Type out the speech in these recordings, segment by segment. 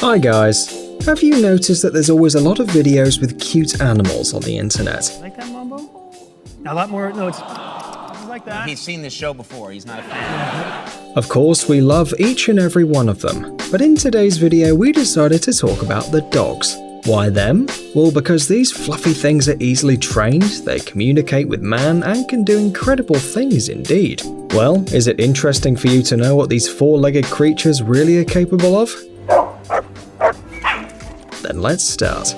Hi guys, have you noticed that there's always a lot of videos with cute animals on the internet? Like that, Mambo? A lot more, no, it's like that. He's seen this show before, he's not a fan. Of course, we love each and every one of them, but in today's video we decided to talk about the dogs. Why them? Well, because these fluffy things are easily trained, they communicate with man and can do incredible things indeed. Well, is it interesting for you to know what these four-legged creatures really are capable of? Then let's start.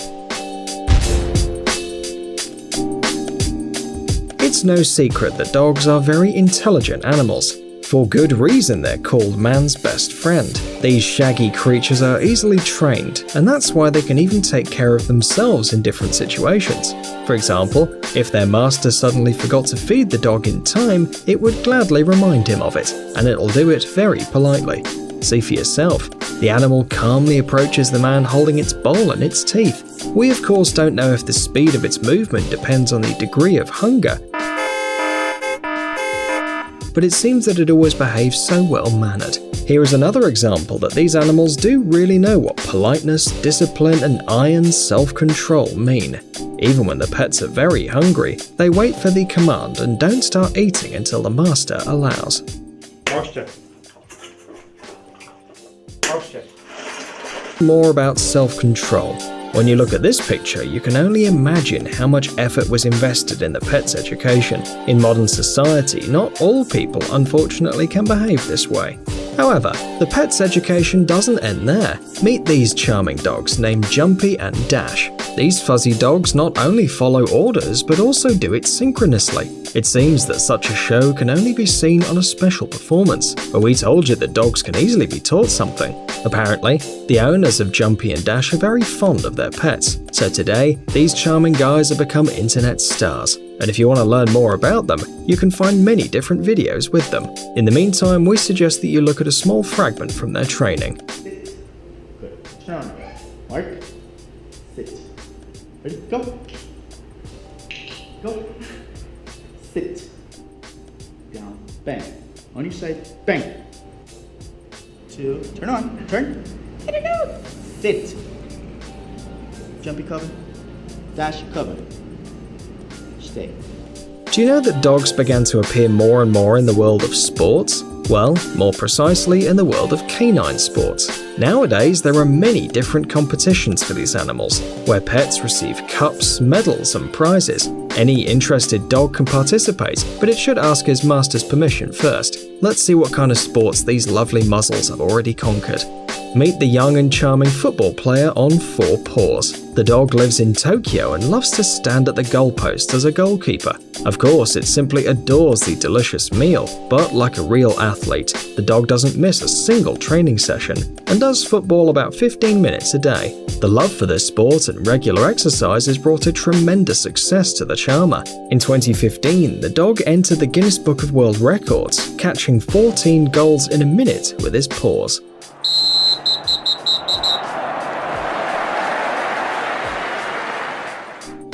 It's no secret that dogs are very intelligent animals. For good reason they're called man's best friend. These shaggy creatures are easily trained, and that's why they can even take care of themselves in different situations. For example, if their master suddenly forgot to feed the dog in time, it would gladly remind him of it, and it'll do it very politely. See for yourself. The animal calmly approaches the man holding its bowl in its teeth. We of course don't know if the speed of its movement depends on the degree of hunger, but it seems that it always behaves so well-mannered. Here is another example that these animals do really know what politeness, discipline, and iron self-control mean. Even when the pets are very hungry, they wait for the command and don't start eating until the master allows. More about self-control. When you look at this picture, you can only imagine how much effort was invested in the pet's education. In modern society, not all people, unfortunately, can behave this way. However, the pet's education doesn't end there. Meet these charming dogs named Jumpy and Dash. These fuzzy dogs not only follow orders, but also do it synchronously. It seems that such a show can only be seen on a special performance, but we told you that dogs can easily be taught something. Apparently, the owners of Jumpy and Dash are very fond of their pets, so today, these charming guys have become internet stars. And if you want to learn more about them, you can find many different videos with them. In the meantime, we suggest that you look at a small fragment from their training. Sit. Good. Turn. Mark. Sit. Ready? Go. Go. Sit. Down. Bang. On your side. Bang. 2. Turn on. Turn. Get it out. Sit. Jumpy cover. Dash cover. Stay. Do you know that dogs began to appear more and more in the world of sports? Well, more precisely in the world of canine sports. Nowadays, there are many different competitions for these animals, where pets receive cups, medals, and prizes. Any interested dog can participate, but it should ask his master's permission first. Let's see what kind of sports these lovely muzzles have already conquered. Meet the young and charming football player on 4 paws. The dog lives in Tokyo and loves to stand at the goalpost as a goalkeeper. Of course, it simply adores the delicious meal, but like a real athlete, the dog doesn't miss a single training session and does football about 15 minutes a day. The love for this sport and regular exercise has brought a tremendous success to the charmer. In 2015, the dog entered the Guinness Book of World Records, catching 14 goals in a minute with his paws.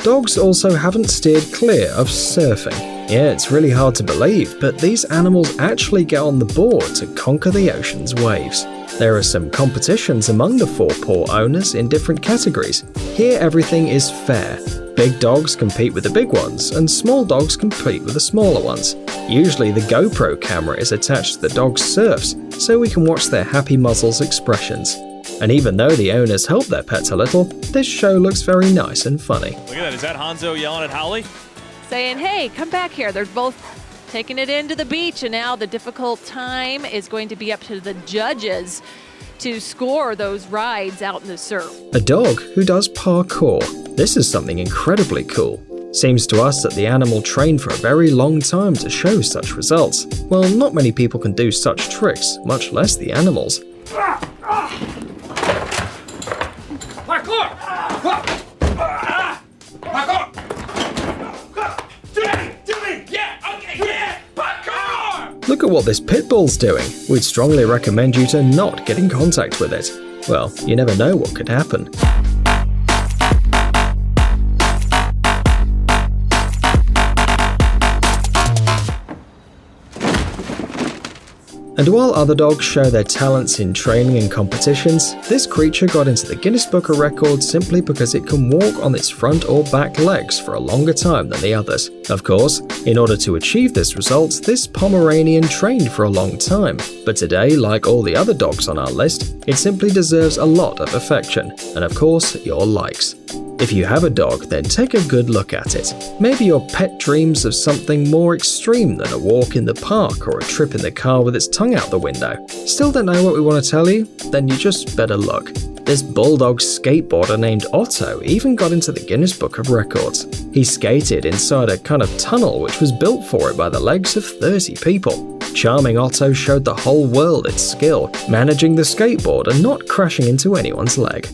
Dogs also haven't steered clear of surfing. Yeah, it's really hard to believe, but these animals actually get on the board to conquer the ocean's waves. There are some competitions among the 4-paw owners in different categories. Here everything is fair. Big dogs compete with the big ones, and small dogs compete with the smaller ones. Usually the GoPro camera is attached to the dog's surfs, so we can watch their happy muzzles' expressions. And even though the owners help their pets a little, this show looks very nice and funny. Look at that, is that Hanzo yelling at Holly? Saying, hey, come back here. They're both taking it into the beach, and now the difficult time is going to be up to the judges to score those rides out in the surf. A dog who does parkour. This is something incredibly cool. Seems to us that the animal trained for a very long time to show such results. Well, not many people can do such tricks, much less the animals. Look at what this pit bull's doing. We'd strongly recommend you to not get in contact with it. Well, you never know what could happen. And while other dogs show their talents in training and competitions, this creature got into the Guinness Book of Records simply because it can walk on its front or back legs for a longer time than the others. Of course, in order to achieve this result, this Pomeranian trained for a long time, but today, like all the other dogs on our list, it simply deserves a lot of affection, and of course, your likes. If you have a dog, then take a good look at it. Maybe your pet dreams of something more extreme than a walk in the park or a trip in the car with its tongue out the window. Still don't know what we want to tell you? Then you just better look. This bulldog skateboarder named Otto even got into the Guinness Book of Records. He skated inside a kind of tunnel which was built for it by the legs of 30 people. Charming Otto showed the whole world its skill, managing the skateboard and not crashing into anyone's leg.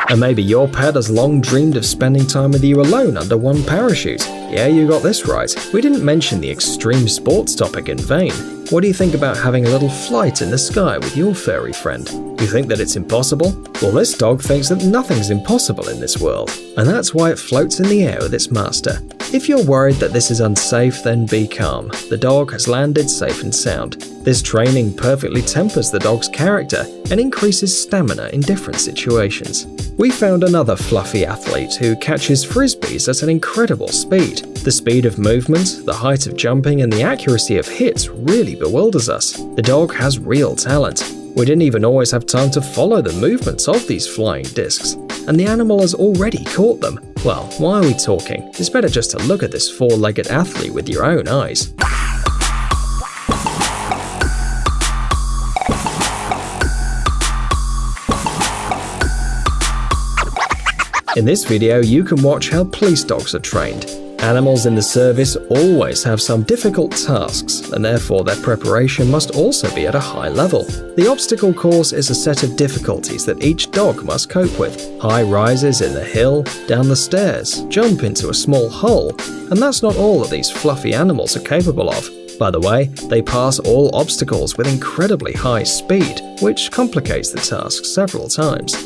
And maybe your pet has long dreamed of spending time with you alone under one parachute. Yeah, you got this right. We didn't mention the extreme sports topic in vain. What do you think about having a little flight in the sky with your furry friend? You think that it's impossible? Well, this dog thinks that nothing's impossible in this world, and that's why it floats in the air with its master. If you're worried that this is unsafe, then be calm. The dog has landed safe and sound. This training perfectly tempers the dog's character and increases stamina in different situations. We found another fluffy athlete who catches frisbees at an incredible speed. The speed of movement, the height of jumping, and the accuracy of hits really bewilders us. The dog has real talent. We didn't even always have time to follow the movements of these flying discs, and the animal has already caught them. Well, why are we talking? It's better just to look at this four-legged athlete with your own eyes. In this video, you can watch how police dogs are trained. Animals in the service always have some difficult tasks, and therefore their preparation must also be at a high level. The obstacle course is a set of difficulties that each dog must cope with. High rises in the hill, down the stairs, jump into a small hole, and that's not all that these fluffy animals are capable of. By the way, they pass all obstacles with incredibly high speed, which complicates the task several times.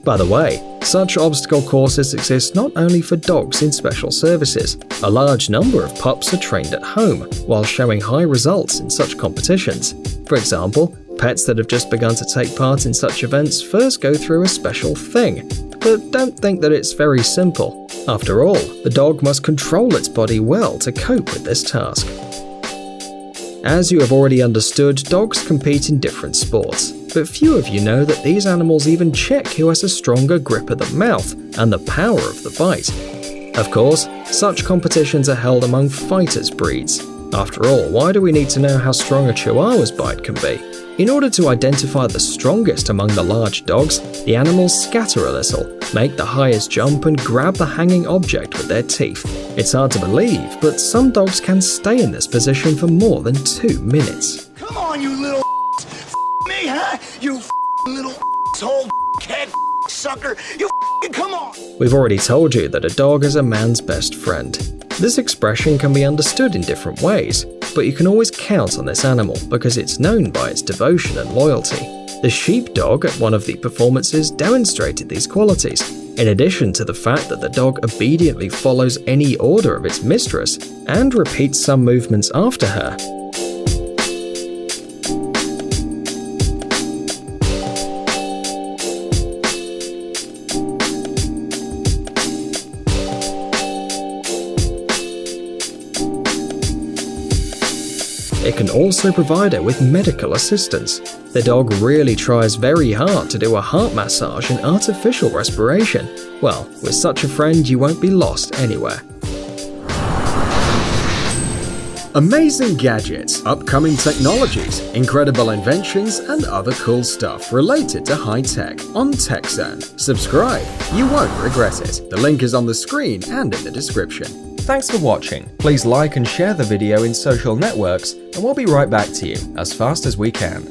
By the way, such obstacle courses exist not only for dogs in special services. A large number of pups are trained at home, while showing high results in such competitions. For example, pets that have just begun to take part in such events first go through a special thing. But don't think that it's very simple. After all, the dog must control its body well to cope with this task. As you have already understood, dogs compete in different sports. But few of you know that these animals even check who has a stronger grip of the mouth and the power of the bite. Of course, such competitions are held among fighters' breeds. After all, why do we need to know how strong a Chihuahua's bite can be? In order to identify the strongest among the large dogs, the animals scatter a little, make the highest jump and grab the hanging object with their teeth. It's hard to believe, but some dogs can stay in this position for more than 2 minutes. Come on, you little me, huh? You little asshole, cat sucker. You come on. We've already told you that a dog is a man's best friend. This expression can be understood in different ways, but you can always count on this animal because it's known by its devotion and loyalty. The sheepdog at one of the performances demonstrated these qualities, in addition to the fact that the dog obediently follows any order of its mistress and repeats some movements after her. It can also provide her with medical assistance. The dog really tries very hard to do a heart massage and artificial respiration. Well, with such a friend, you won't be lost anywhere. Amazing gadgets, upcoming technologies, incredible inventions, and other cool stuff related to high tech on TechZone. Subscribe, you won't regret it. The link is on the screen and in the description. Thanks for watching. Please like and share the video in social networks, and we'll be right back to you as fast as we can.